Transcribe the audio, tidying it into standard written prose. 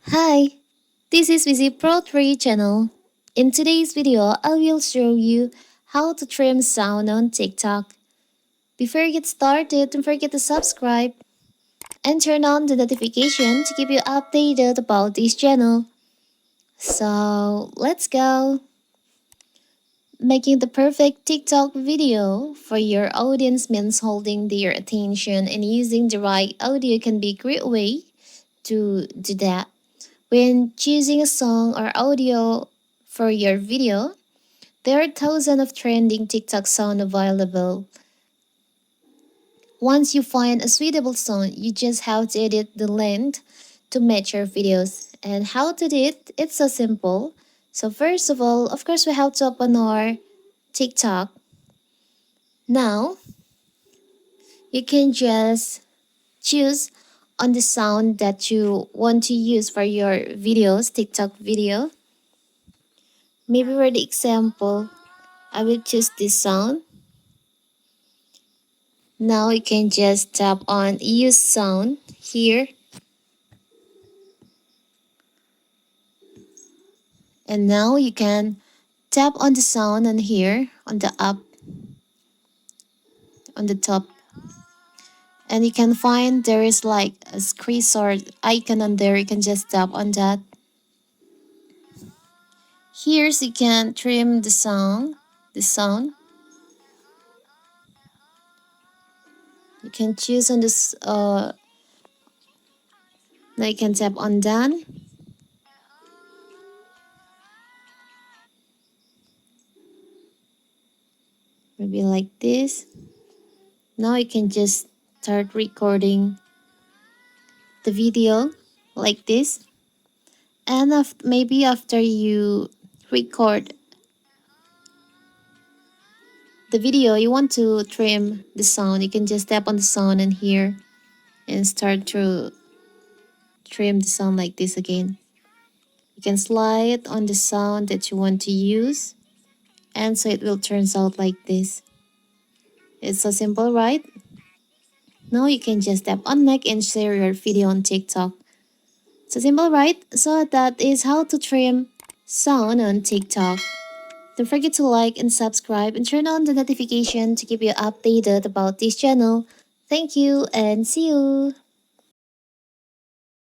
Hi, this is Visit Pro 3 channel. In today's video, I will show you how to trim sound on TikTok. Before you get started, don't forget to subscribe and turn on the notification to keep you updated about this channel. So, let's go! Making the perfect TikTok video for your audience means holding their attention, and using the right audio can be a great way to do that. When choosing a song or audio for your video, there are thousands of trending TikTok sound available. Once you find a suitable song, you just have to edit the length to match your videos. And how to do it? It's so simple. So first of all, of course, we have to open our TikTok. Now, you can just choose on the sound that you want to use for your videos, TikTok video. Maybe for the example, I will choose this sound. Now you can just tap on use sound here. And now you can tap on the sound and here on the up, on the top. And you can find there is like a screenshot icon on there. You can just tap on that. Here so you can trim the sound. You can choose on this now you can tap on done. Maybe like this. Now you can just start recording the video like this. And maybe after you record the video, you want to trim the sound, you can just tap on the sound and here and start to trim the sound like this again. You can slide on the sound that you want to use, and so it will turn out like this. It's so simple, right? Now you can just tap on next and share your video on TikTok. So simple, right? So that is how to trim sound on TikTok. Don't forget to like and subscribe and turn on the notification to keep you updated about this channel. Thank you and see you!